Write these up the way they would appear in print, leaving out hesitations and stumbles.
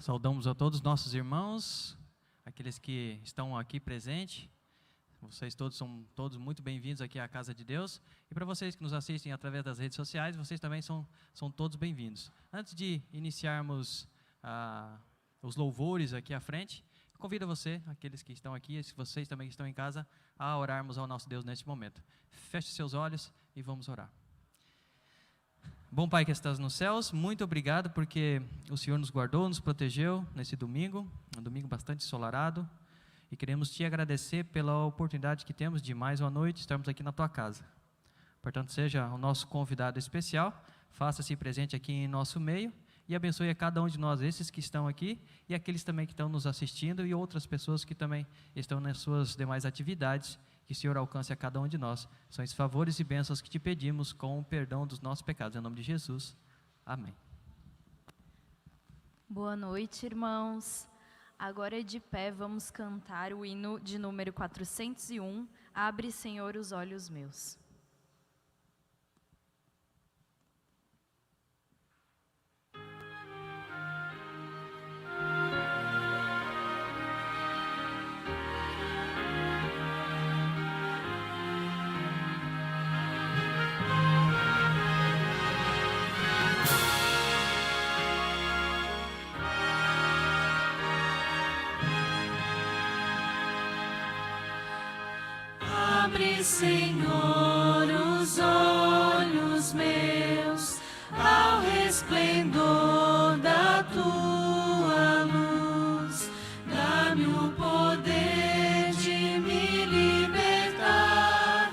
Saudamos a todos os nossos irmãos, aqueles que estão aqui presentes. Vocês todos são muito bem-vindos aqui à Casa de Deus. E para vocês que nos assistem através das redes sociais, vocês também são todos bem-vindos. Antes de iniciarmos os louvores aqui à frente, convido você, aqueles que estão aqui, e vocês também que estão em casa, a orarmos ao nosso Deus neste momento. Feche seus olhos e vamos orar. Bom Pai que estás nos céus, muito obrigado porque o Senhor nos guardou, nos protegeu nesse domingo, um domingo bastante ensolarado, e queremos te agradecer pela oportunidade que temos de mais uma noite estarmos aqui na tua casa. Portanto, seja o nosso convidado especial, faça-se presente aqui em nosso meio e abençoe a cada um de nós, esses que estão aqui e aqueles também que estão nos assistindo e outras pessoas que também estão nas suas demais atividades. Que o Senhor alcance a cada um de nós. São esses favores e bênçãos que te pedimos com o perdão dos nossos pecados. Em nome de Jesus. Amém. Boa noite, irmãos. Agora de pé vamos cantar o hino de número 401. Abre, Senhor, os olhos meus. Abre, Senhor, os olhos meus ao resplendor da tua luz. Dá-me o poder de me libertar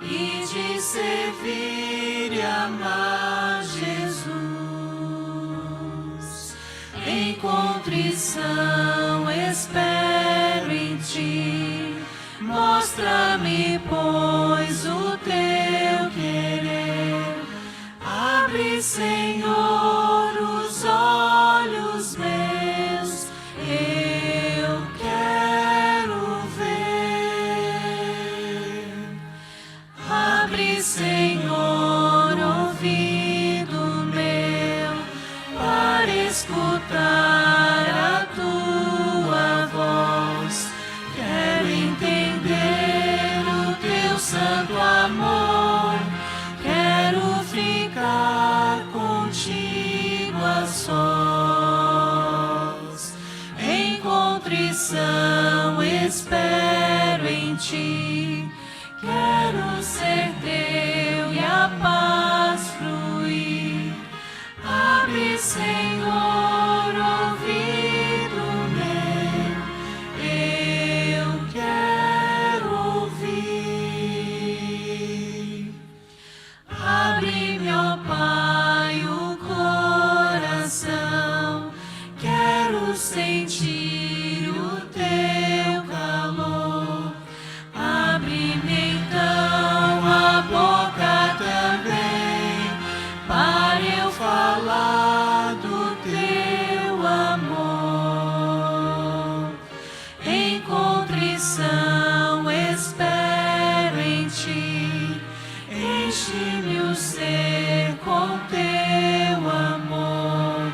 e de servir e amar Jesus. Em contrição espero em ti. Mostra-me, pois, o teu querer. Abre, Senhor, os olhos meus. Eu quero ver. Abre, Senhor, ouvido meu, para escutar a tua voz. Quero entender o teu santo amor, quero ficar contigo a sós. Em contrição espero em ti, quero ser teu e a paz fluir. Abre, Senhor, ouvido meu, eu quero ouvir. Abre-me, ó Pai, o coração, quero sentir o teu calor. Abre-me então a boca também, para eu falar do teu amor. Em contrição espero em ti, enche-me o ser com teu amor.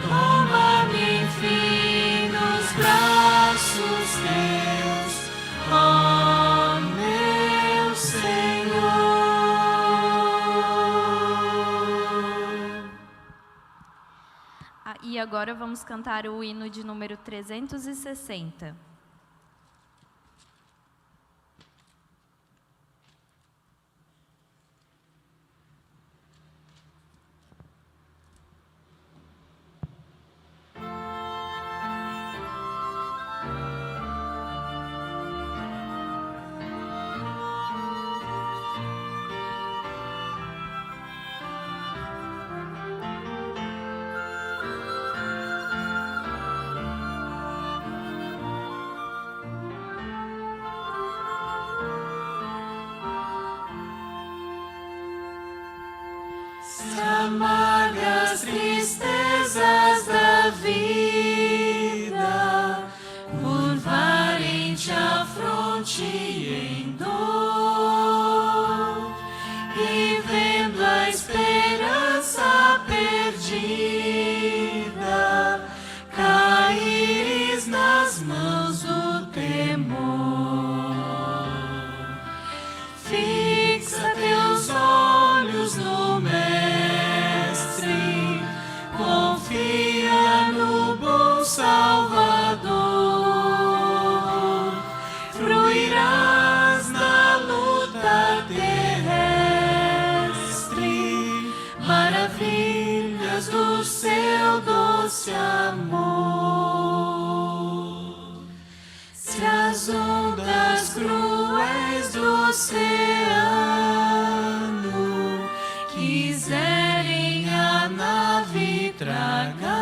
Toma-me, enfim, nos braços teus, ó meu Senhor. E agora vamos cantar o hino de número 360. Se amargas tristezas da vida curvarem-te a fronte em dor, e vendo a esperança perdida maravilhas do seu doce amor. Se as ondas cruéis do oceano quiserem a nave tragar,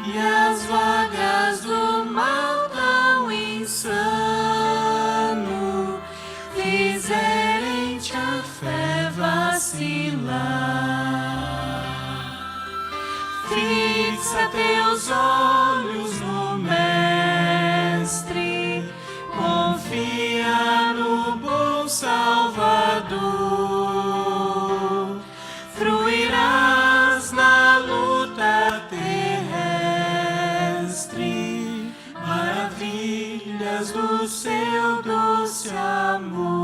e as vagas do mal tão insano fizerem-te a fé vacilar, fixa teus olhos no Mestre, confia no bom Salvador, fruirás na luta terrestre, maravilhas do seu doce amor.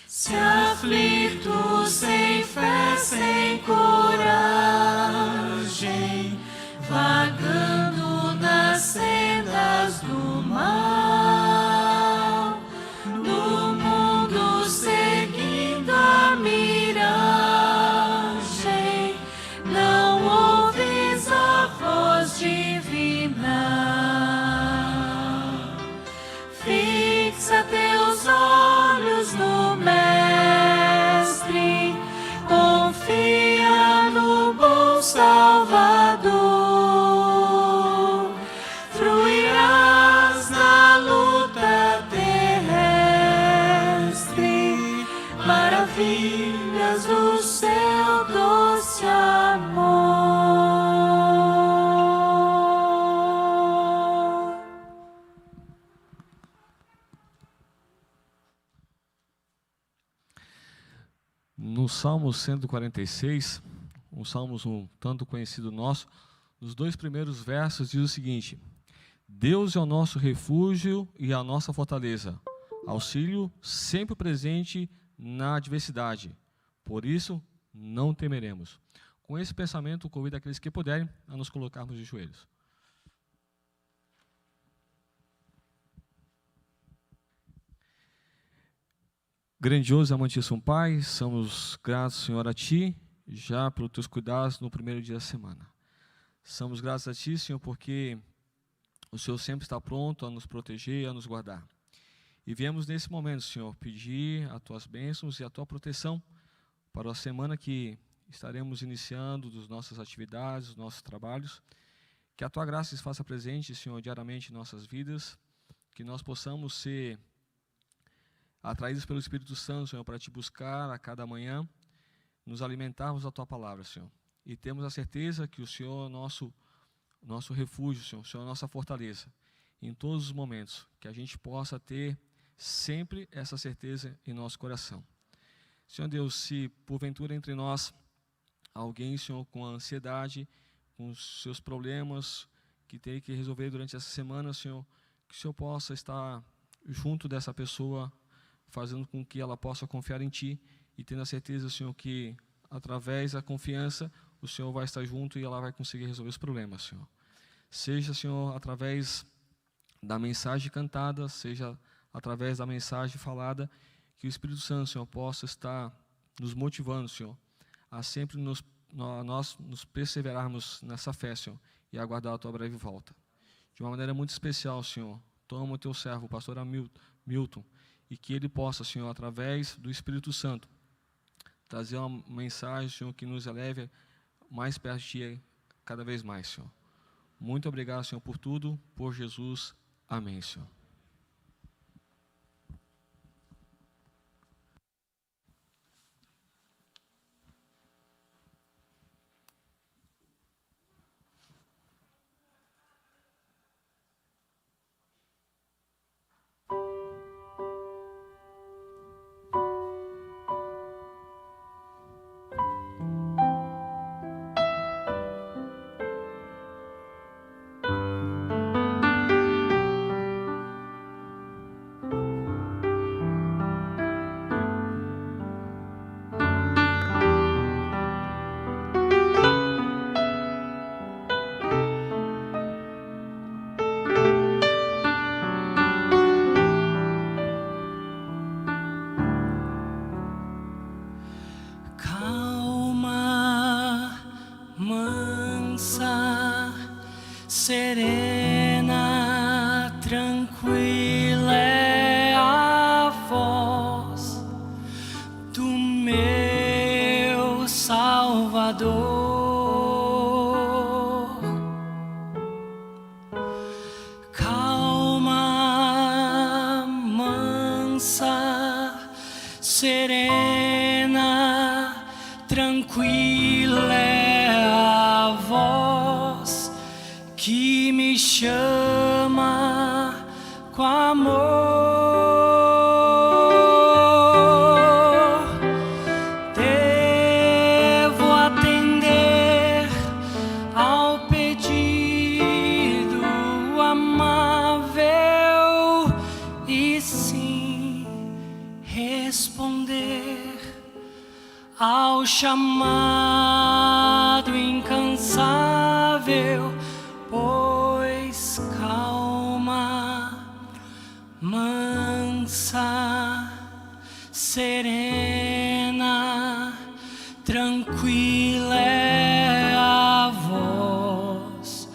Se aflito, sem fé, sem coragem, vagando nas sendas do mal, no mundo seguindo a miragem, não ouves a voz divina. Fixa teus olhos no Mestre, confia no bom Salvador, fruirás na luta terrestre, maravilhas do seu doce amor. No Salmo 146, um salmo um tanto conhecido nosso, nos 2 primeiros versos diz o seguinte: Deus é o nosso refúgio e a nossa fortaleza, auxílio sempre presente na adversidade, por isso não temeremos. Com esse pensamento, convido aqueles que puderem a nos colocarmos de joelhos. Grandioso e amantíssimo Pai, somos gratos, Senhor, a Ti, já pelos Teus cuidados no primeiro dia da semana. Somos gratos a Ti, Senhor, porque o Senhor sempre está pronto a nos proteger, a nos guardar. E viemos nesse momento, Senhor, pedir as Tuas bênçãos e a Tua proteção para a semana que estaremos iniciando, das nossas atividades, dos nossos trabalhos. Que a Tua graça se faça presente, Senhor, diariamente em nossas vidas, que nós possamos ser atraídos pelo Espírito Santo, Senhor, para Te buscar a cada manhã, nos alimentarmos da Tua palavra, Senhor. E temos a certeza que o Senhor é nosso refúgio, Senhor, o Senhor é nossa fortaleza. Em todos os momentos, que a gente possa ter sempre essa certeza em nosso coração. Senhor Deus, se porventura entre nós alguém, Senhor, com ansiedade, com os seus problemas, que tem que resolver durante essa semana, Senhor, que o Senhor possa estar junto dessa pessoa, fazendo com que ela possa confiar em Ti e tendo a certeza, Senhor, que através da confiança o Senhor vai estar junto e ela vai conseguir resolver os problemas, Senhor. Seja, Senhor, através da mensagem cantada, seja através da mensagem falada, que o Espírito Santo, Senhor, possa estar nos motivando, Senhor, a sempre nós nos perseverarmos nessa fé, Senhor, e aguardar a Tua breve volta. De uma maneira muito especial, Senhor, toma o Teu servo, o pastor Milton, e que ele possa, Senhor, através do Espírito Santo, trazer uma mensagem, Senhor, que nos eleve mais perto de Ti cada vez mais, Senhor. Muito obrigado, Senhor, por tudo, por Jesus. Amém, Senhor. Salvador. Calma, mansa, serena, tranquila é a voz que me chama com amor. Devo atender ao pedido amável e sim responder ao chamado incansável, pois calma, mansa, serena, tranquila é a voz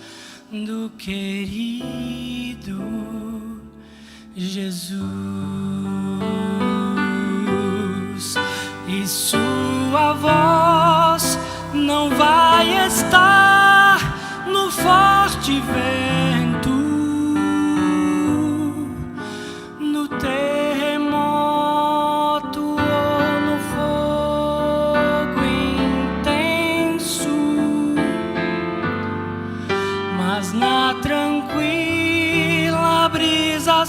do querido Jesus, e sua voz não vai estar no forte vento, no terremoto ou no fogo intenso, mas na tranquila brisa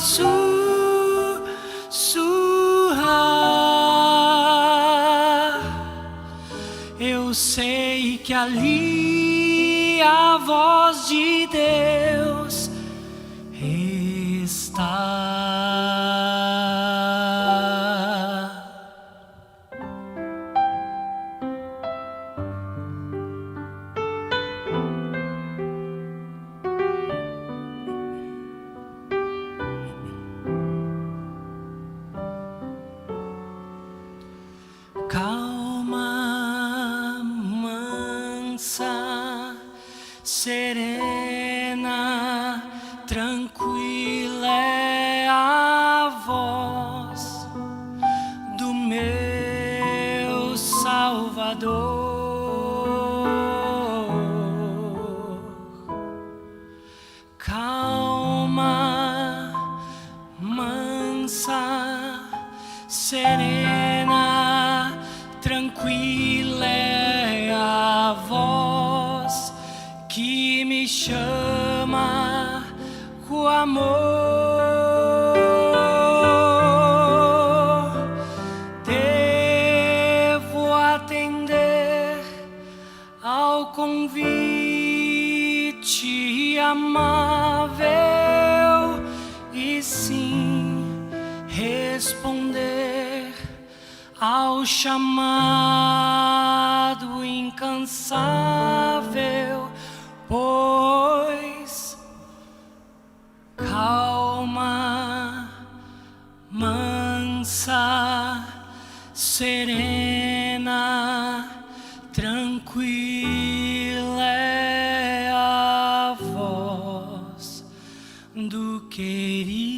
eu sei que ali a voz de Deus está. Calma, mansa, serena, tranquila é a voz do meu Salvador. Calma, mansa, serena, tranquila é a voz que me chama com amor. Devo atender ao convite amável e sim responder ao chamado incansável, pois calma, mansa, serena, tranquila é a voz do querido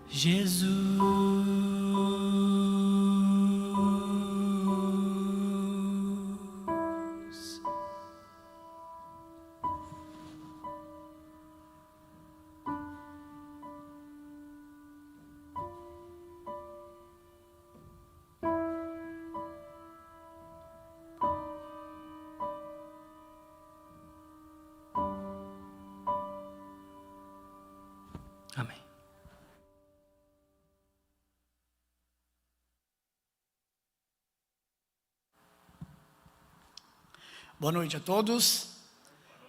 Jesus. Amém. Boa noite a todos.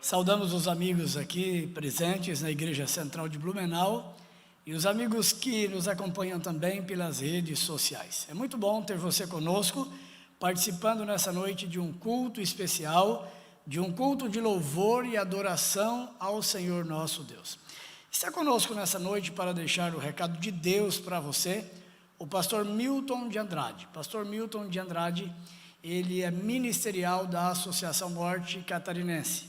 Saudamos os amigos aqui presentes na Igreja Central de Blumenau e os amigos que nos acompanham também pelas redes sociais. É muito bom ter você conosco, participando nessa noite de um culto especial, de um culto de louvor e adoração ao Senhor nosso Deus. Está conosco nessa noite para deixar o recado de Deus para você, o pastor Milton de Andrade. Pastor Milton de Andrade, ele é ministerial da Associação Norte Catarinense.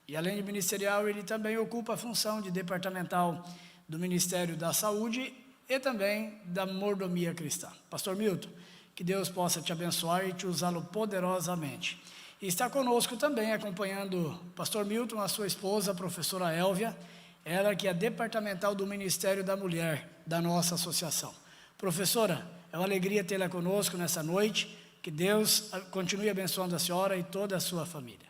E além de ministerial, ele também ocupa a função de departamental do Ministério da Saúde e também da Mordomia Cristã. Pastor Milton, Que Deus possa te abençoar e te usá-lo poderosamente. E está conosco também, acompanhando o pastor Milton, a sua esposa, a professora Elvia, ela que é departamental do Ministério da Mulher da nossa associação. Professora, é uma alegria tê-la conosco nessa noite. Que Deus continue abençoando a senhora e toda a sua família.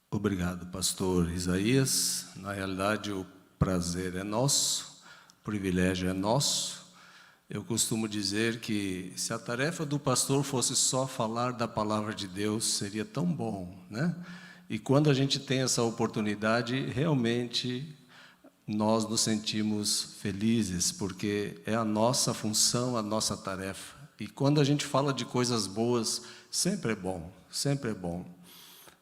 Obrigado, pastor Isaías. Na realidade, o prazer é nosso, o privilégio é nosso. Eu costumo dizer que se a tarefa do pastor fosse só falar da palavra de Deus, seria tão bom, né? E quando a gente tem essa oportunidade, realmente nós nos sentimos felizes, porque é a nossa função, a nossa tarefa. E quando a gente fala de coisas boas, sempre é bom, sempre é bom.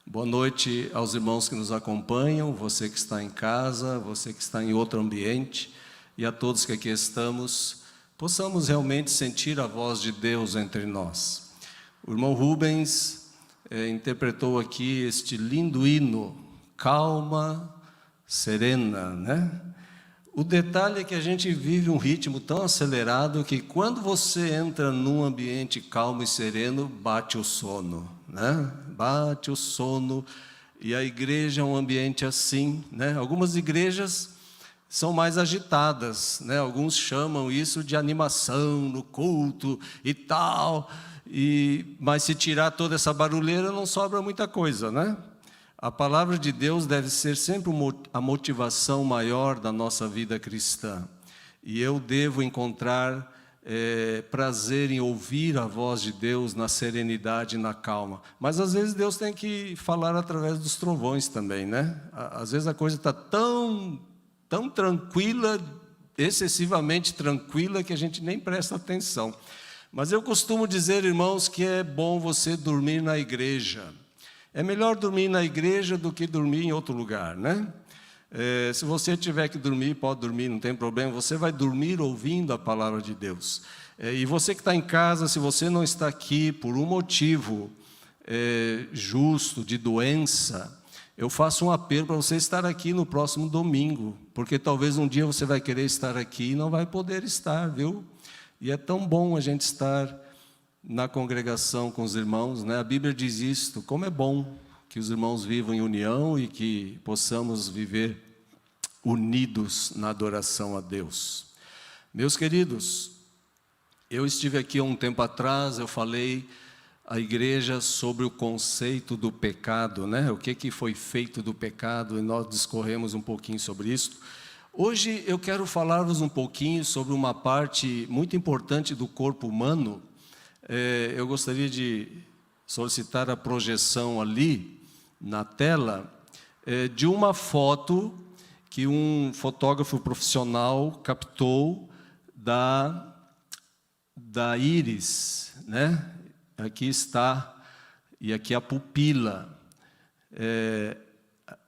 Boa noite aos irmãos que nos acompanham, você que está em casa, você que está em outro ambiente, e a todos que aqui estamos, possamos realmente sentir a voz de Deus entre nós. O irmão Rubens interpretou aqui este lindo hino, calma, serena, né? O detalhe é que a gente vive um ritmo tão acelerado que quando você entra num ambiente calmo e sereno, bate o sono, né? Bate o sono, e a igreja é um ambiente assim, né? Algumas igrejas são mais agitadas, né? Alguns chamam isso de animação no culto e tal, mas se tirar toda essa barulheira não sobra muita coisa, né? A palavra de Deus deve ser sempre a motivação maior da nossa vida cristã. E eu devo encontrar prazer em ouvir a voz de Deus na serenidade e na calma. Mas às vezes Deus tem que falar através dos trovões também, né? Às vezes a coisa está tão tranquila, excessivamente tranquila, que a gente nem presta atenção. Mas eu costumo dizer, irmãos, que é bom você dormir na igreja. É melhor dormir na igreja do que dormir em outro lugar, né? Se você tiver que dormir, pode dormir, não tem problema. Você vai dormir ouvindo a palavra de Deus. E você que está em casa, se você não está aqui por um motivo justo, de doença, eu faço um apelo para você estar aqui no próximo domingo, porque talvez um dia você vai querer estar aqui e não vai poder estar, viu? E é tão bom a gente estar na congregação com os irmãos, né? A Bíblia diz isto, como é bom que os irmãos vivam em união e que possamos viver unidos na adoração a Deus. Meus queridos, eu estive aqui há um tempo atrás, eu falei à igreja sobre o conceito do pecado, né? O que foi feito do pecado, e nós discorremos um pouquinho sobre isso. Hoje eu quero falar-vos um pouquinho sobre uma parte muito importante do corpo humano. Eu gostaria de solicitar a projeção ali na tela de uma foto que um fotógrafo profissional captou da íris, né? Aqui está, e aqui a pupila.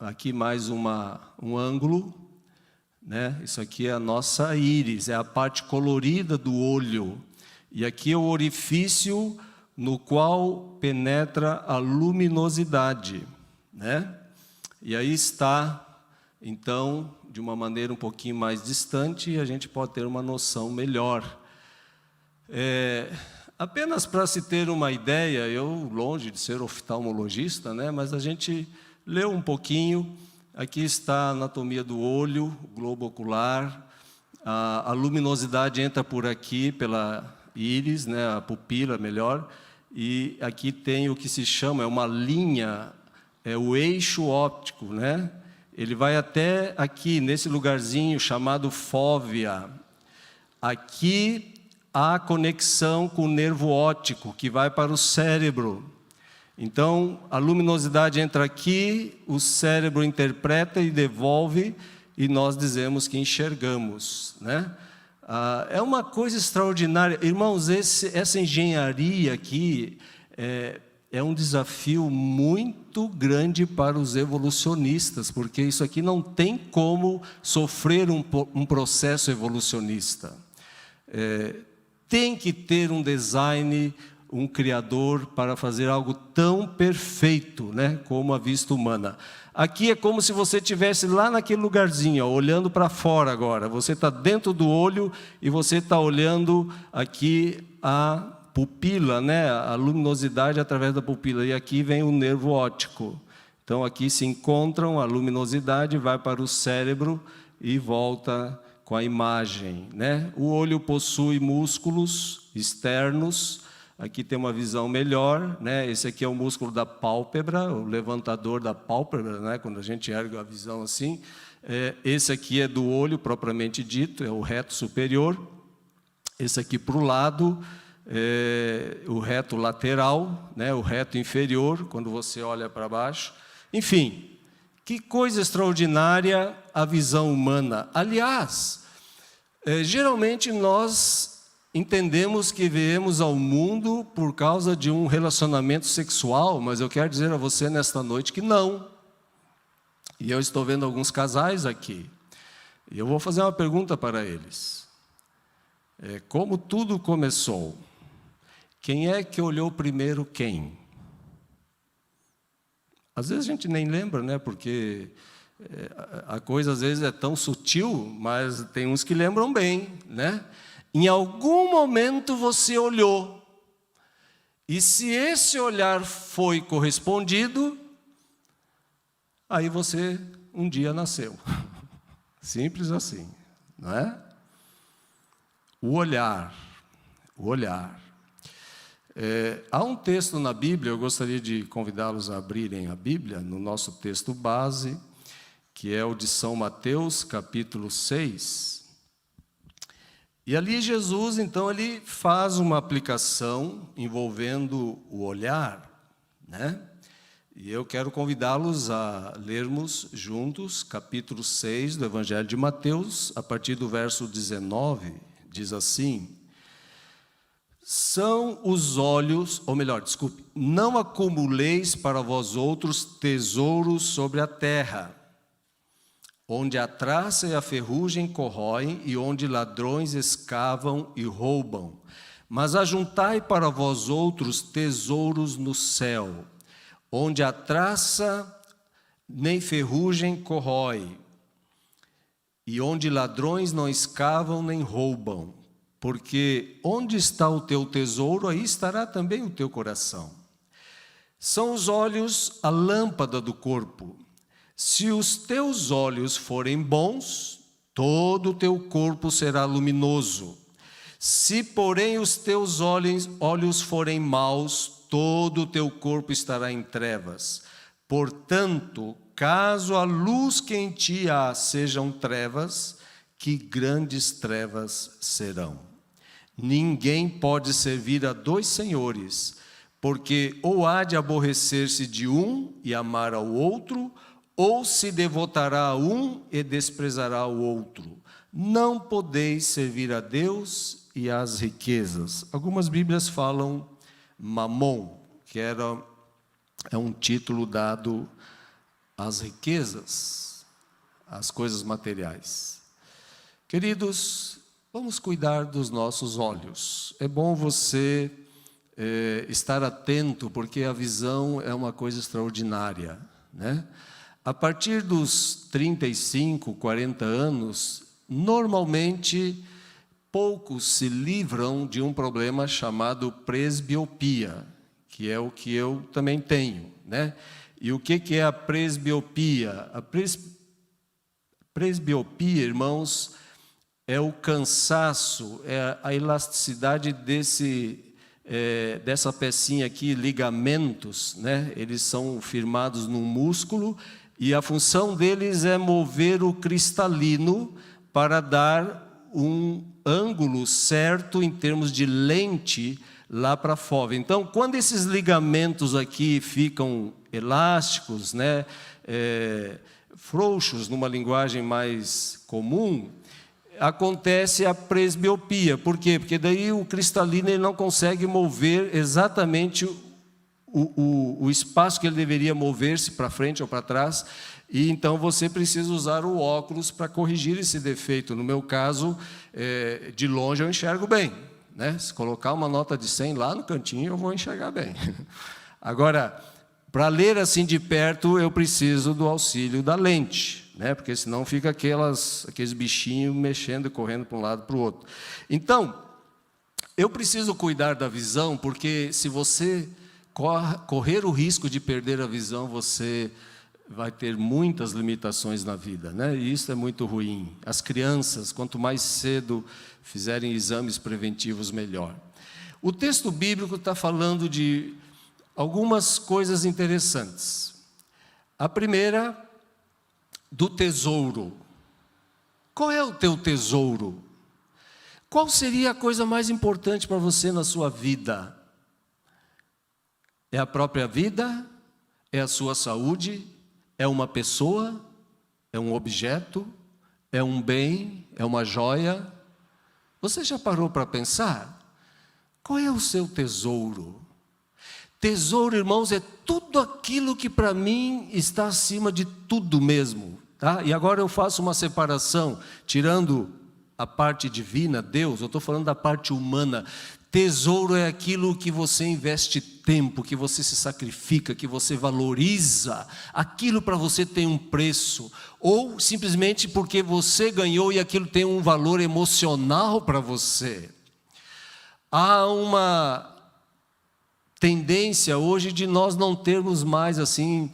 Aqui mais um ângulo, né? Isso aqui é a nossa íris, é a parte colorida do olho. E aqui é o orifício no qual penetra a luminosidade, né? E aí está, então, de uma maneira um pouquinho mais distante, e a gente pode ter uma noção melhor. Apenas para se ter uma ideia, eu, longe de ser oftalmologista, né? Mas a gente leu um pouquinho. Aqui está a anatomia do olho, o globo ocular. A luminosidade entra por aqui, pela íris, né, a pupila, melhor, e aqui tem o que se chama, é uma linha, é o eixo óptico, né? Ele vai até aqui, nesse lugarzinho chamado fóvea. Aqui há conexão com o nervo óptico, que vai para o cérebro. Então, a luminosidade entra aqui, o cérebro interpreta e devolve, e nós dizemos que enxergamos, né? É uma coisa extraordinária. Irmãos, essa engenharia aqui é um desafio muito grande para os evolucionistas, porque isso aqui não tem como sofrer um processo evolucionista. Tem que ter um design um Criador para fazer algo tão perfeito, né, como a vista humana. Aqui é como se você estivesse lá naquele lugarzinho, ó, olhando para fora agora. Você está dentro do olho e você está olhando aqui a pupila, né, a luminosidade através da pupila. E aqui vem o nervo óptico. Então, aqui se encontram, a luminosidade vai para o cérebro e volta com a imagem, né? O olho possui músculos externos. Aqui tem uma visão melhor, né? Esse aqui é o músculo da pálpebra, o levantador da pálpebra, né? Quando a gente ergue a visão assim. Esse aqui é do olho propriamente dito, é o reto superior. Esse aqui para o lado, o reto lateral, né? O reto inferior, quando você olha para baixo. Enfim, que coisa extraordinária a visão humana. Aliás, geralmente nós entendemos que viemos ao mundo por causa de um relacionamento sexual, mas eu quero dizer a você nesta noite que não. E eu estou vendo alguns casais aqui. E eu vou fazer uma pergunta para eles. Como tudo começou? Quem é que olhou primeiro quem? Às vezes a gente nem lembra, né? Porque a coisa às vezes é tão sutil, mas tem uns que lembram bem, né? Em algum momento você olhou. E se esse olhar foi correspondido, aí você um dia nasceu. Simples assim, não é? O olhar. Há um texto na Bíblia, eu gostaria de convidá-los a abrirem a Bíblia, no nosso texto base, que é o de São Mateus, capítulo 6. E ali Jesus, então, ele faz uma aplicação envolvendo o olhar, né? E eu quero convidá-los a lermos juntos, capítulo 6 do Evangelho de Mateus, a partir do verso 19, diz assim: são os olhos, ou melhor, desculpe, não acumuleis para vós outros tesouros sobre a terra, onde a traça e a ferrugem corroem e onde ladrões escavam e roubam, mas ajuntai para vós outros tesouros no céu, onde a traça nem ferrugem corrói e onde ladrões não escavam nem roubam. Porque onde está o teu tesouro, aí estará também o teu coração. São os olhos a lâmpada do corpo. Se os teus olhos forem bons, todo o teu corpo será luminoso. Se, porém, os teus olhos forem maus, todo o teu corpo estará em trevas. Portanto, caso a luz que em ti há sejam trevas, que grandes trevas serão. Ninguém pode servir a dois senhores, porque ou há de aborrecer-se de um e amar ao outro, ou se devotará a um e desprezará o outro. Não podeis servir a Deus e às riquezas. Algumas Bíblias falam mamon, que é um título dado às riquezas, às coisas materiais. Queridos, vamos cuidar dos nossos olhos. É bom você estar atento, porque a visão é uma coisa extraordinária, né? A partir dos 35, 40 anos, normalmente, poucos se livram de um problema chamado presbiopia, que é o que eu também tenho, né? E o que é a presbiopia? A presbiopia, irmãos, é o cansaço, é a elasticidade dessa pecinha aqui, ligamentos, né? Eles são firmados num músculo e a função deles é mover o cristalino para dar um ângulo certo em termos de lente lá para fora. Então, quando esses ligamentos aqui ficam elásticos, né? Frouxos, numa linguagem mais comum, acontece a presbiopia. Por quê? Porque daí o cristalino ele não consegue mover exatamente o espaço que ele deveria mover-se para frente ou para trás, e então você precisa usar o óculos para corrigir esse defeito. No meu caso, de longe eu enxergo bem, né? Se colocar uma nota de 100 lá no cantinho, eu vou enxergar bem. Agora, para ler assim de perto, eu preciso do auxílio da lente, né? Porque senão fica aqueles bichinhos mexendo e correndo para um lado e para o outro. Então, eu preciso cuidar da visão, porque se você correr o risco de perder a visão, você vai ter muitas limitações na vida, né? E isso é muito ruim. As crianças, quanto mais cedo fizerem exames preventivos, melhor. O texto bíblico está falando de algumas coisas interessantes. A primeira, do tesouro. Qual é o teu tesouro? Qual seria a coisa mais importante para você na sua vida? É a própria vida? É a sua saúde? É uma pessoa? É um objeto? É um bem? É uma joia? Você já parou para pensar? Qual é o seu tesouro? Tesouro, irmãos, é tudo aquilo que para mim está acima de tudo mesmo. Tá? E agora eu faço uma separação, tirando a parte divina, Deus, eu estou falando da parte humana. Tesouro é aquilo que você investe tempo, que você se sacrifica, que você valoriza. Aquilo para você tem um preço. Ou simplesmente porque você ganhou e aquilo tem um valor emocional para você. Há uma tendência hoje de nós não termos mais assim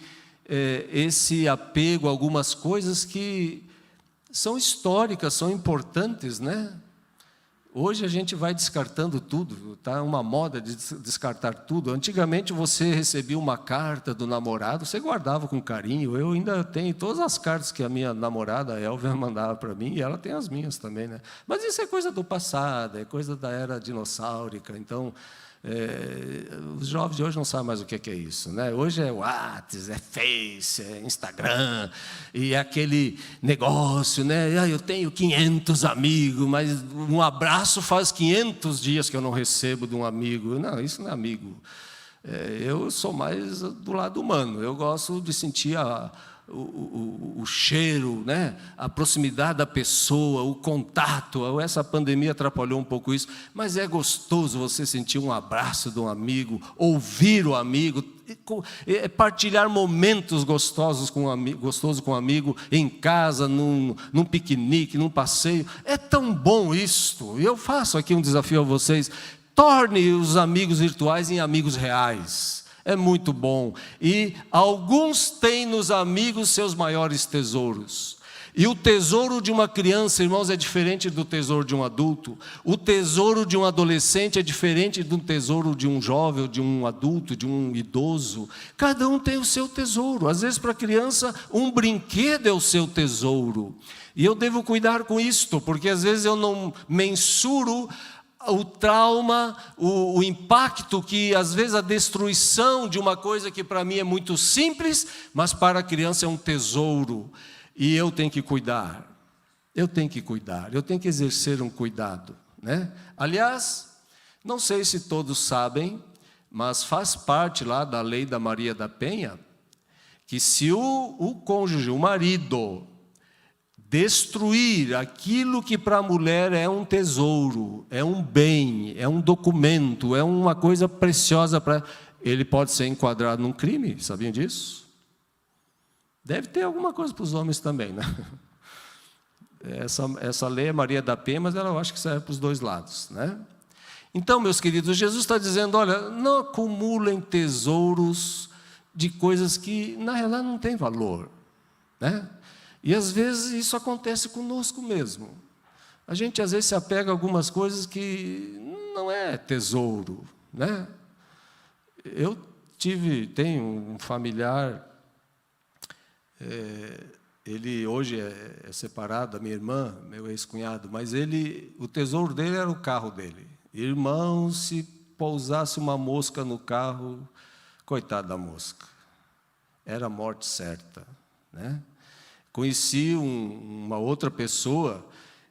esse apego a algumas coisas que são históricas, são importantes, né? Hoje a gente vai descartando tudo, tá uma moda de descartar tudo. Antigamente você recebia uma carta do namorado, você guardava com carinho. Eu ainda tenho todas as cartas que a minha namorada, a Elvia, mandava para mim, e ela tem as minhas também, né? Mas isso é coisa do passado, é coisa da era dinossáurica. Então, os jovens de hoje não sabem mais o que é isso, né? Hoje é WhatsApp, é Face, é Instagram, e é aquele negócio, né? Eu tenho 500 amigos, mas um abraço faz 500 dias que eu não recebo de um amigo. Não, isso não é amigo. Eu sou mais do lado humano, eu gosto de sentir o cheiro, né? A proximidade da pessoa, o contato. Essa pandemia atrapalhou um pouco isso, mas é gostoso você sentir um abraço de um amigo, ouvir o amigo, partilhar momentos gostosos com um amigo, em casa, num piquenique, num passeio. É tão bom isto. E eu faço aqui um desafio a vocês: torne os amigos virtuais em amigos reais. É muito bom. E alguns têm nos amigos seus maiores tesouros. E o tesouro de uma criança, irmãos, é diferente do tesouro de um adulto. O tesouro de um adolescente é diferente do tesouro de um jovem, de um adulto, de um idoso. Cada um tem o seu tesouro. Às vezes, para a criança, um brinquedo é o seu tesouro. E eu devo cuidar com isto, porque às vezes eu não mensuro o trauma, o impacto que às vezes a destruição de uma coisa que para mim é muito simples, mas para a criança é um tesouro. E eu tenho que cuidar, eu tenho que exercer um cuidado, né? Aliás, não sei se todos sabem, mas faz parte lá da lei da Maria da Penha, que se o cônjuge, o marido, destruir aquilo que para a mulher é um tesouro, é um bem, é um documento, é uma coisa preciosa para ele, pode ser enquadrado num crime. Sabiam disso? Deve ter alguma coisa para os homens também, né? Essa lei é Maria da Penha, mas ela eu acho que serve para os dois lados, né? Então, meus queridos, Jesus está dizendo: olha, não acumulem tesouros de coisas que na realidade não têm valor, né? E às vezes isso acontece conosco mesmo. A gente às vezes se apega a algumas coisas que não é tesouro, né? Eu tenho um familiar, ele hoje é separado da minha irmã, meu ex-cunhado, mas o tesouro dele era o carro dele. Irmão, se pousasse uma mosca no carro, coitado da mosca, era a morte certa, né? Conheci uma outra pessoa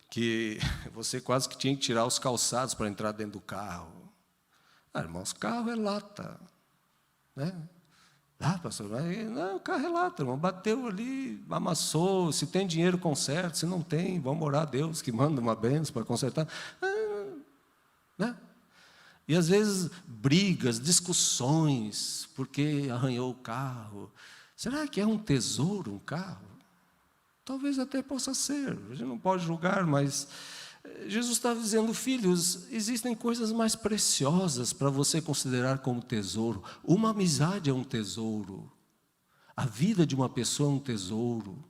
que você quase que tinha que tirar os calçados para entrar dentro do carro. Irmãos, carro é lata, né? Pastor, não, o carro é lata, irmão. Bateu ali, amassou. Se tem dinheiro, conserta. Se não tem, vamos orar a Deus que manda uma bênção para consertar. né? E às vezes brigas, discussões, porque arranhou o carro. Será que é um tesouro um carro? Talvez até possa ser, a gente não pode julgar, mas Jesus está dizendo, filhos, existem coisas mais preciosas para você considerar como tesouro. Uma amizade é um tesouro. A vida de uma pessoa é um tesouro.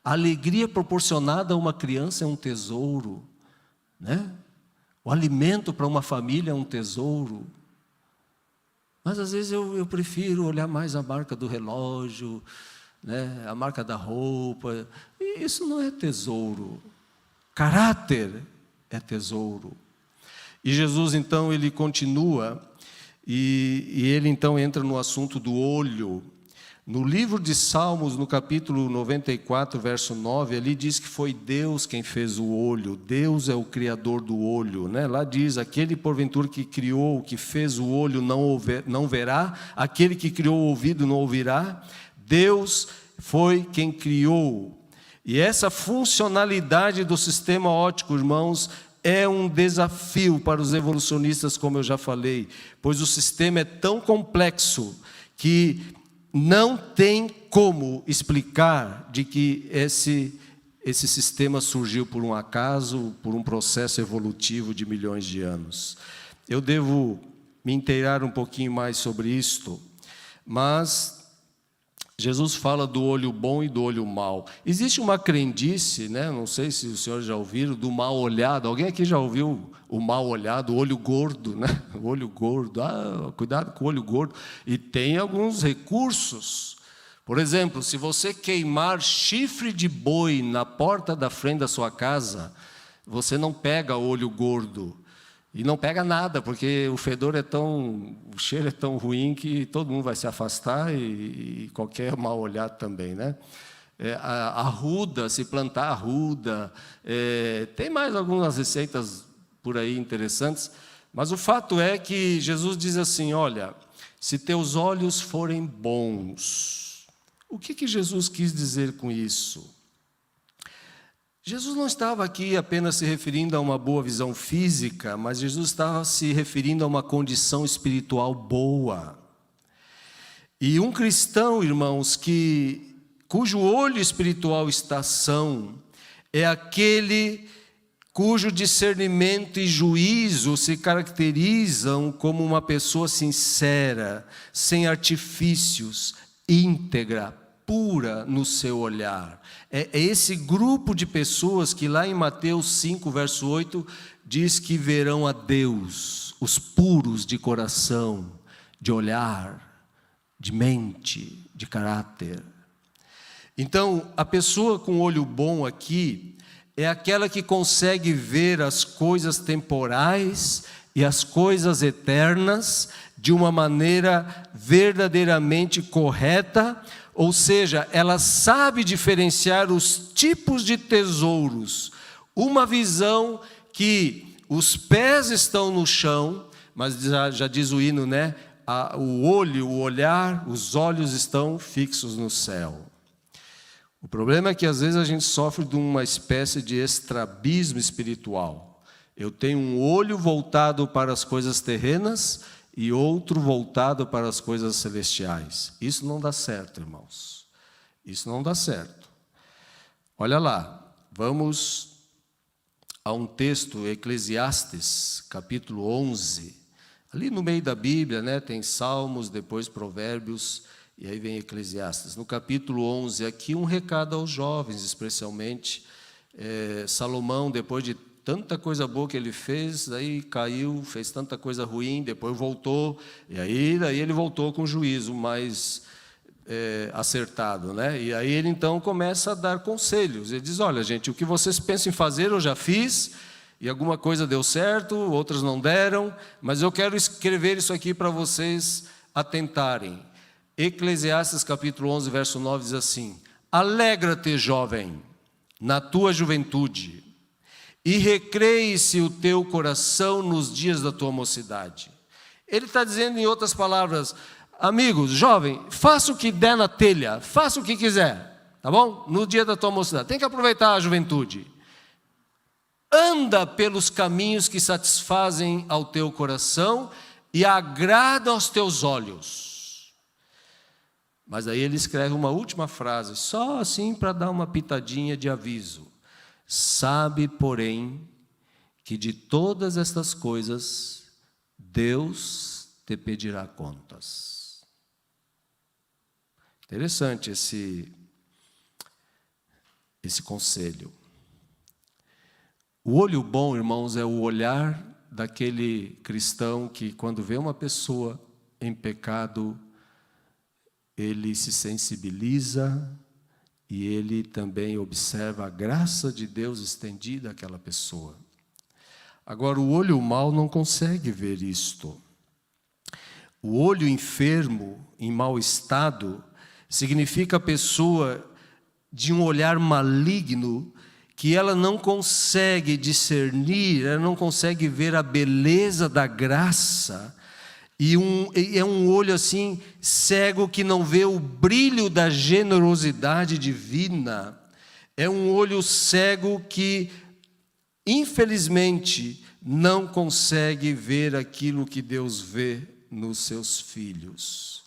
A alegria proporcionada a uma criança é um tesouro, né? O alimento para uma família é um tesouro. Mas às vezes eu prefiro olhar mais a marca do relógio, né? A marca da roupa. E isso não é tesouro. Caráter é tesouro. E Jesus então ele continua e ele então entra no assunto do olho. No livro de Salmos, no capítulo 94, verso 9, ali diz que foi Deus quem fez o olho. Deus é o criador do olho, né? Lá diz, aquele porventura que criou, que fez o olho não verá, aquele que criou o ouvido não ouvirá. Deus foi quem criou. E essa funcionalidade do sistema óptico, irmãos, é um desafio para os evolucionistas, como eu já falei, pois o sistema é tão complexo que não tem como explicar de que esse sistema surgiu por um acaso, por um processo evolutivo de milhões de anos. Eu devo me inteirar um pouquinho mais sobre isto, mas Jesus fala do olho bom e do olho mau. Existe uma crendice, né? Não sei se os senhores já ouviram, do mal olhado. Alguém aqui já ouviu o mal olhado, o olho gordo, né? O olho gordo, cuidado com o olho gordo. E tem alguns recursos. Por exemplo, se você queimar chifre de boi na porta da frente da sua casa, você não pega olho gordo. E não pega nada, porque o cheiro é tão ruim que todo mundo vai se afastar e qualquer mal olhado também, né? A arruda, se plantar arruda, tem mais algumas receitas por aí interessantes, mas o fato é que Jesus diz assim, olha, se teus olhos forem bons, o que Jesus quis dizer com isso? Jesus não estava aqui apenas se referindo a uma boa visão física, mas Jesus estava se referindo a uma condição espiritual boa. E um cristão, irmãos, cujo olho espiritual está são, é aquele cujo discernimento e juízo se caracterizam como uma pessoa sincera, sem artifícios, íntegra, pura no seu olhar. É esse grupo de pessoas que lá em Mateus 5, verso 8, diz que verão a Deus, os puros de coração, de olhar, de mente, de caráter. Então, a pessoa com olho bom aqui é aquela que consegue ver as coisas temporais e as coisas eternas de uma maneira verdadeiramente correta, ou seja, ela sabe diferenciar os tipos de tesouros. Uma visão que os pés estão no chão, mas já diz o hino, né? O olho, o olhar, os olhos estão fixos no céu. O problema é que às vezes a gente sofre de uma espécie de estrabismo espiritual. Eu tenho um olho voltado para as coisas terrenas e outro voltado para as coisas celestiais. Isso não dá certo, irmãos. Isso não dá certo. Olha lá, vamos a um texto, Eclesiastes, capítulo 11. Ali no meio da Bíblia, né, tem Salmos, depois Provérbios, e aí vem Eclesiastes. No capítulo 11, aqui um recado aos jovens, especialmente. Salomão, depois de tanta coisa boa que ele fez, aí caiu, fez tanta coisa ruim, depois voltou, e aí daí ele voltou com juízo mais acertado, né? E aí ele então começa a dar conselhos. Ele diz, olha gente, o que vocês pensam em fazer eu já fiz, e alguma coisa deu certo, outras não deram, mas eu quero escrever isso aqui para vocês atentarem. Eclesiastes capítulo 11, verso 9 diz assim, alegra-te jovem, na tua juventude, e recreie-se o teu coração nos dias da tua mocidade. Ele está dizendo em outras palavras, amigos, jovem, faça o que der na telha, faça o que quiser, tá bom? No dia da tua mocidade, tem que aproveitar a juventude. anda pelos caminhos que satisfazem ao teu coração e agradam aos teus olhos. Mas aí ele escreve uma última frase, só assim para dar uma pitadinha de aviso. Sabe, porém, que de todas estas coisas Deus te pedirá contas. Interessante esse conselho. O olho bom, irmãos, é o olhar daquele cristão que, quando vê uma pessoa em pecado, ele se sensibiliza e ele também observa a graça de Deus estendida àquela pessoa. Agora, o olho mau não consegue ver isto. O olho enfermo, em mau estado, significa a pessoa de um olhar maligno, que ela não consegue discernir, ela não consegue ver a beleza da graça, e é um olho assim, cego, que não vê o brilho da generosidade divina. É um olho cego que, infelizmente, não consegue ver aquilo que Deus vê nos seus filhos.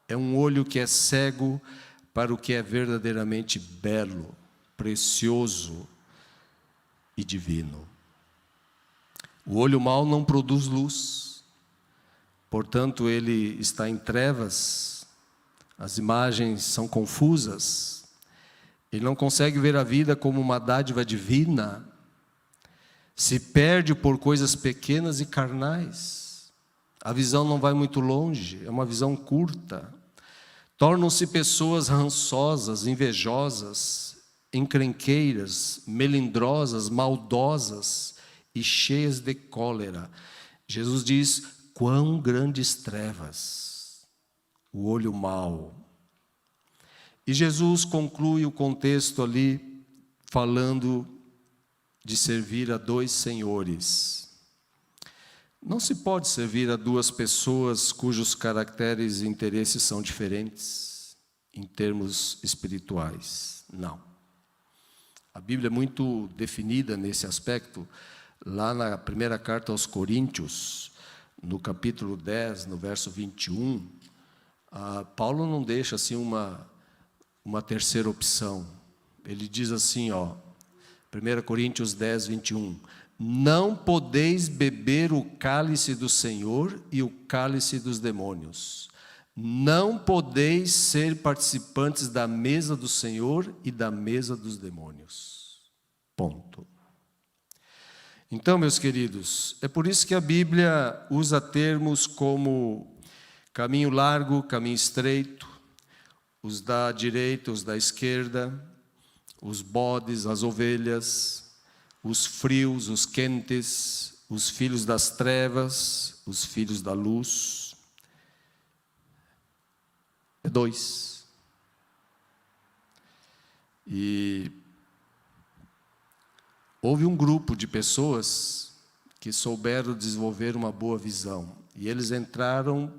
É um olho que é cego para o que é verdadeiramente belo, precioso e divino. O olho mau não produz luz, portanto ele está em trevas, as imagens são confusas, ele não consegue ver a vida como uma dádiva divina, se perde por coisas pequenas e carnais, a visão não vai muito longe, é uma visão curta, tornam-se pessoas rançosas, invejosas, encrenqueiras, melindrosas, maldosas e cheias de cólera. Jesus diz, quão grandes trevas, o olho mau. E Jesus conclui o contexto ali, falando de servir a dois senhores. Não se pode servir a duas pessoas cujos caracteres e interesses são diferentes, em termos espirituais. Não. A Bíblia é muito definida nesse aspecto. Lá na primeira carta aos Coríntios, no capítulo 10, no verso 21, Paulo não deixa assim uma terceira opção. Ele diz assim, 1 Coríntios 10, 21, não podeis beber o cálice do Senhor e o cálice dos demônios. Não podeis ser participantes da mesa do Senhor e da mesa dos demônios. Ponto. Então, meus queridos, é por isso que a Bíblia usa termos como caminho largo, caminho estreito, os da direita, os da esquerda, os bodes, as ovelhas, os frios, os quentes, os filhos das trevas, os filhos da luz. É dois. E houve um grupo de pessoas que souberam desenvolver uma boa visão. E eles entraram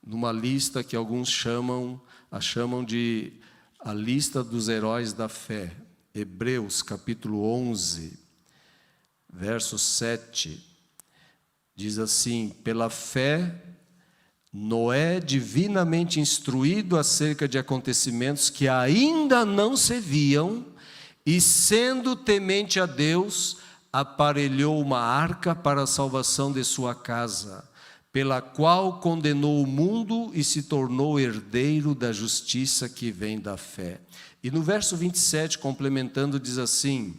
numa lista que alguns chamam de a lista dos heróis da fé. Hebreus, capítulo 11, verso 7, diz assim, pela fé, Noé, divinamente instruído acerca de acontecimentos que ainda não se viam, e sendo temente a Deus, aparelhou uma arca para a salvação de sua casa, pela qual condenou o mundo e se tornou herdeiro da justiça que vem da fé. E no verso 27, complementando, diz assim,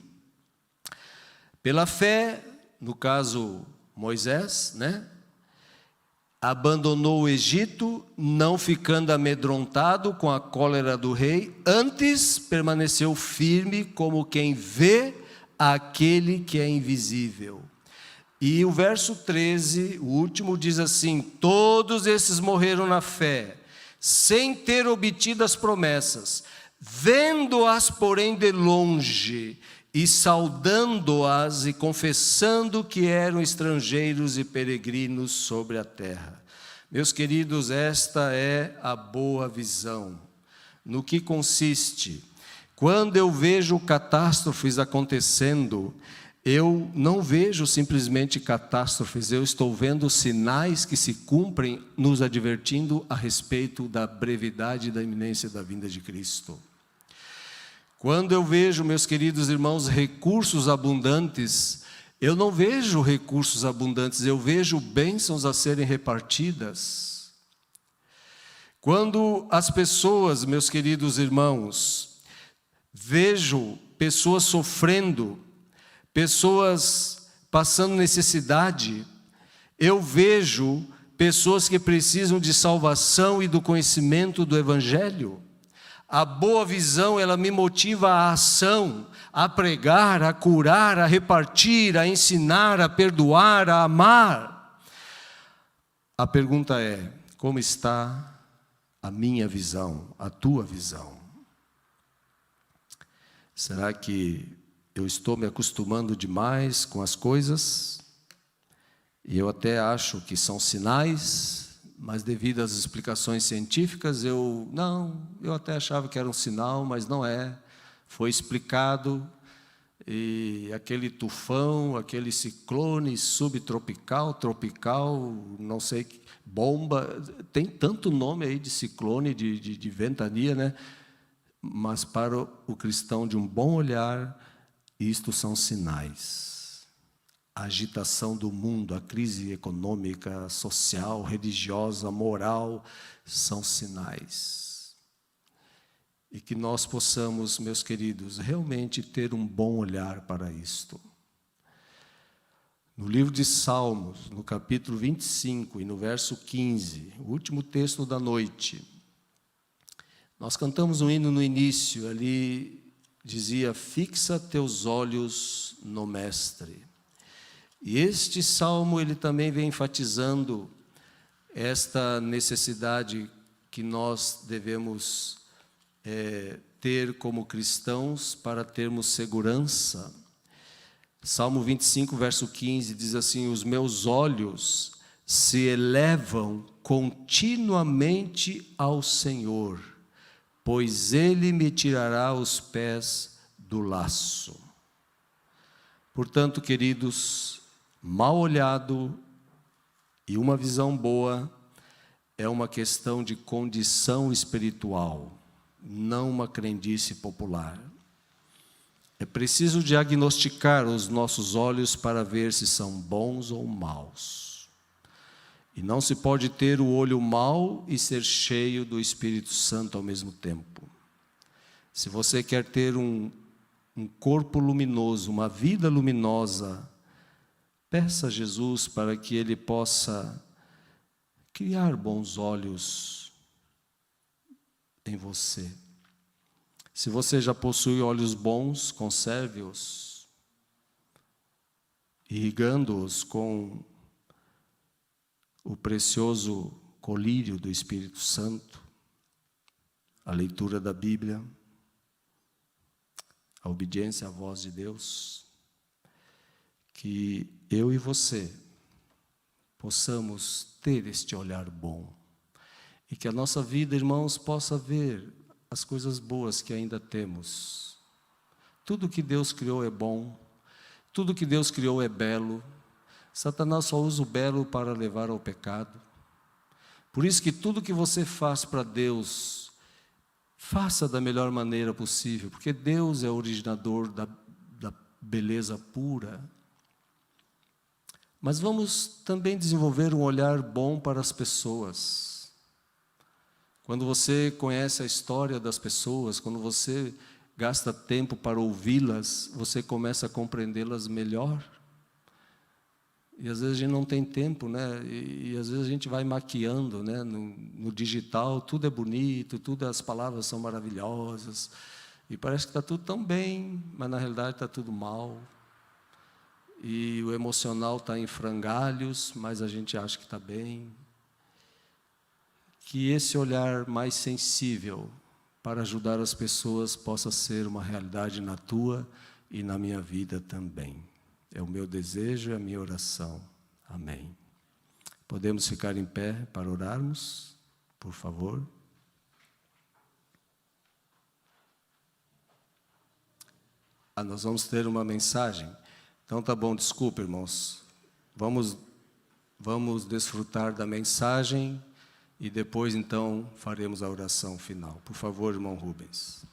pela fé, no caso Moisés, abandonou o Egito, não ficando amedrontado com a cólera do rei, antes permaneceu firme como quem vê aquele que é invisível. E o verso 13, o último, diz assim, todos esses morreram na fé, sem ter obtido as promessas, vendo-as, porém, de longe, e saudando-as e confessando que eram estrangeiros e peregrinos sobre a terra. Meus queridos, esta é a boa visão. No que consiste? Quando eu vejo catástrofes acontecendo, eu não vejo simplesmente catástrofes, eu estou vendo sinais que se cumprem, nos advertindo a respeito da brevidade e da iminência da vinda de Cristo. Quando eu vejo, meus queridos irmãos, recursos abundantes, eu não vejo recursos abundantes, eu vejo bênçãos a serem repartidas. Quando as pessoas, meus queridos irmãos, vejo pessoas sofrendo, pessoas passando necessidade, eu vejo pessoas que precisam de salvação e do conhecimento do Evangelho. A boa visão, ela me motiva à ação, a pregar, a curar, a repartir, a ensinar, a perdoar, a amar. A pergunta é: como está a minha visão, a tua visão? Será que eu estou me acostumando demais com as coisas? E eu até acho que são sinais, mas devido às explicações científicas, eu até achava que era um sinal, mas não é. Foi explicado, e aquele tufão, aquele ciclone subtropical, tropical, não sei, bomba, tem tanto nome aí de ciclone, de ventania, né? Mas para o cristão de um bom olhar, isto são sinais. A agitação do mundo, a crise econômica, social, religiosa, moral, são sinais. E que nós possamos, meus queridos, realmente ter um bom olhar para isto. No livro de Salmos, no capítulo 25 e no verso 15, o último texto da noite, nós cantamos um hino no início, ali dizia: fixa teus olhos no Mestre. E este salmo, ele também vem enfatizando esta necessidade que nós devemos ter como cristãos para termos segurança. Salmo 25, verso 15, diz assim: os meus olhos se elevam continuamente ao Senhor, pois Ele me tirará os pés do laço. Portanto, queridos, mal olhado e uma visão boa é uma questão de condição espiritual, não uma crendice popular. É preciso diagnosticar os nossos olhos para ver se são bons ou maus. E não se pode ter o olho mau e ser cheio do Espírito Santo ao mesmo tempo. Se você quer ter um corpo luminoso, uma vida luminosa, peça a Jesus para que Ele possa criar bons olhos em você. Se você já possui olhos bons, conserve-os, irrigando-os com o precioso colírio do Espírito Santo, a leitura da Bíblia, a obediência à voz de Deus, que eu e você possamos ter este olhar bom e que a nossa vida, irmãos, possa ver as coisas boas que ainda temos. Tudo que Deus criou é bom, tudo que Deus criou é belo. Satanás só usa o belo para levar ao pecado. Por isso que tudo que você faz para Deus, faça da melhor maneira possível, porque Deus é o originador da beleza pura. Mas vamos também desenvolver um olhar bom para as pessoas. Quando você conhece a história das pessoas, quando você gasta tempo para ouvi-las, você começa a compreendê-las melhor. E às vezes a gente não tem tempo, né? E às vezes a gente vai maquiando, né? No digital, tudo é bonito, as palavras são maravilhosas. E parece que está tudo tão bem, mas na realidade está tudo mal. E o emocional está em frangalhos, mas a gente acha que está bem. Que esse olhar mais sensível para ajudar as pessoas possa ser uma realidade na tua e na minha vida também. É o meu desejo e a minha oração. Amém. Podemos ficar em pé para orarmos, por favor? Nós vamos ter uma mensagem Então tá bom, desculpa, irmãos. Vamos desfrutar da mensagem e depois, então, faremos a oração final. Por favor, irmão Rubens.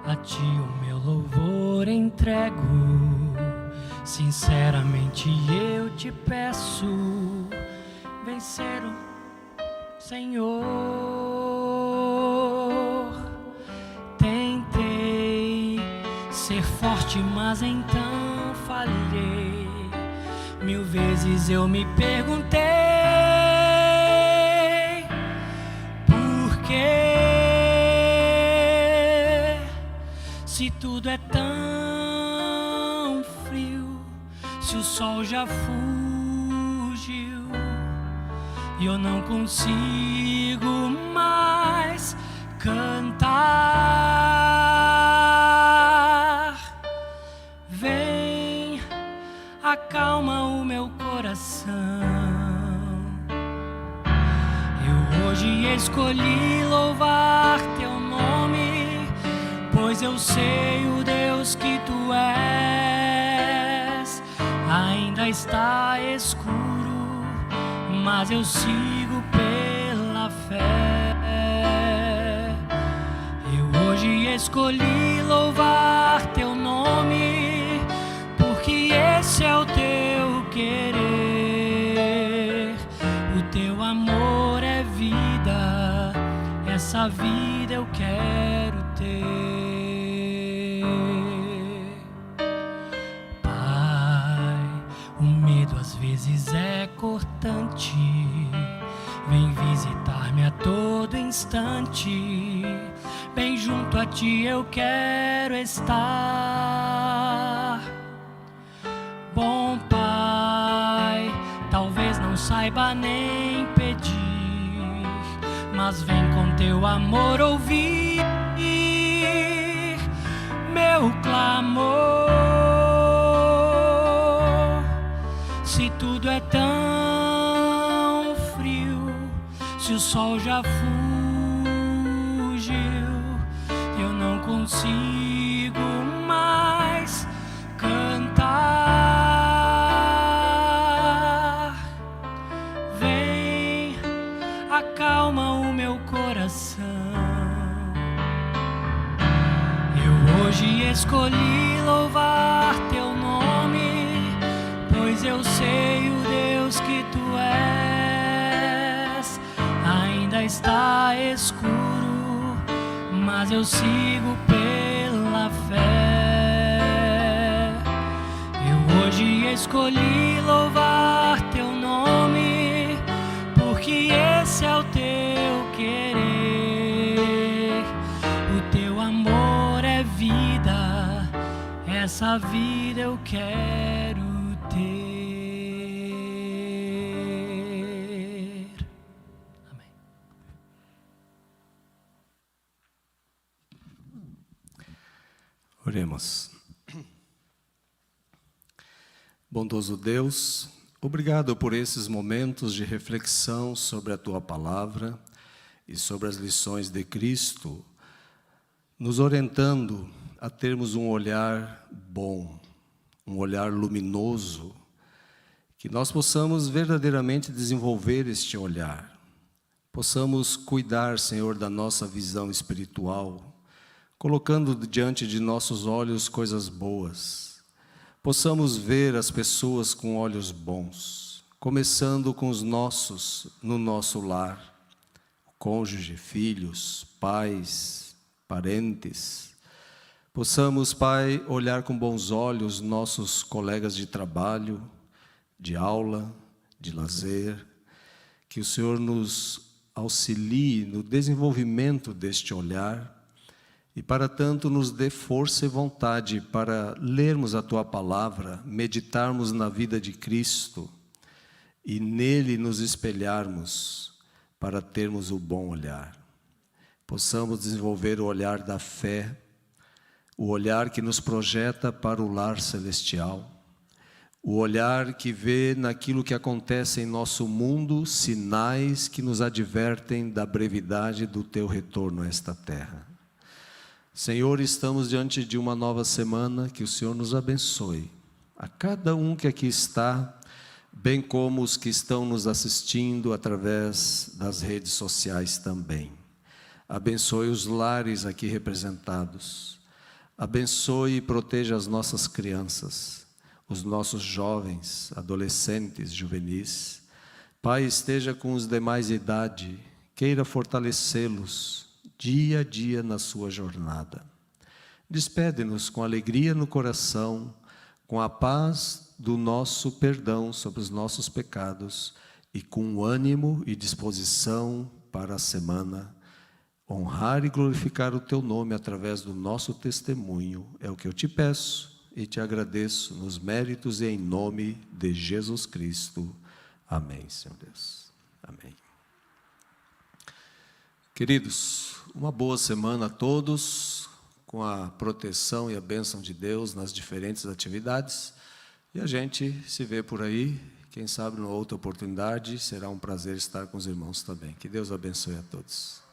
A ti o meu louvor entrego, sinceramente eu te peço, vencer o Senhor. Tentei ser forte, mas então falhei. 1000 vezes eu me perguntei por quê. Se tudo é tão frio, se o sol já fugiu e eu não consigo mais cantar, vem, acalma o meu coração. Eu hoje escolhi louvar teu nome, pois eu sei o Deus que tu és. Ainda está escuro, mas eu sigo pela fé. Eu hoje escolhi louvar teu nome, porque esse é o teu querer. O teu amor é vida, essa vida eu quero ter. Às vezes é cortante, vem visitar-me a todo instante. Bem junto a ti eu quero estar. Bom Pai, talvez não saiba nem pedir, mas vem com teu amor ouvir meu clamor. Se tudo é tão frio, se o sol já fugiu, eu não consigo mais cantar, vem, acalma o meu coração. Eu hoje escolhi louvar teu nome, pois eu sei o Deus que tu és. Ainda está escuro, mas eu sigo pela fé. Eu hoje escolhi louvar teu nome, porque esse é o teu querer. O teu amor é vida, essa vida eu quero ter. Amém. Oremos. Bondoso Deus, obrigado por esses momentos de reflexão sobre a tua palavra e sobre as lições de Cristo, nos orientando a termos um olhar bom, um olhar luminoso, que nós possamos verdadeiramente desenvolver este olhar, possamos cuidar, Senhor, da nossa visão espiritual, colocando diante de nossos olhos coisas boas, possamos ver as pessoas com olhos bons, começando com os nossos, no nosso lar, cônjuge, filhos, pais, parentes. Possamos, Pai, olhar com bons olhos nossos colegas de trabalho, de aula, de lazer, que o Senhor nos auxilie no desenvolvimento deste olhar e, para tanto, nos dê força e vontade para lermos a Tua Palavra, meditarmos na vida de Cristo e nele nos espelharmos para termos o bom olhar. possamos desenvolver o olhar da fé, o olhar que nos projeta para o lar celestial, o olhar que vê naquilo que acontece em nosso mundo sinais que nos advertem da brevidade do teu retorno a esta terra. Senhor, estamos diante de uma nova semana, que o Senhor nos abençoe, a cada um que aqui está, bem como os que estão nos assistindo através das redes sociais também. Abençoe os lares aqui representados, abençoe e proteja as nossas crianças, os nossos jovens, adolescentes, juvenis. Pai, esteja com os demais de idade, queira fortalecê-los dia a dia na sua jornada. Despede-nos com alegria no coração, com a paz do nosso perdão sobre os nossos pecados e com ânimo e disposição para a semana. Honrar e glorificar o teu nome através do nosso testemunho é o que eu te peço e te agradeço nos méritos e em nome de Jesus Cristo. Amém, Senhor Deus. Amém. Queridos, uma boa semana a todos, com a proteção e a bênção de Deus nas diferentes atividades. E a gente se vê por aí, quem sabe numa outra oportunidade, será um prazer estar com os irmãos também. Que Deus abençoe a todos.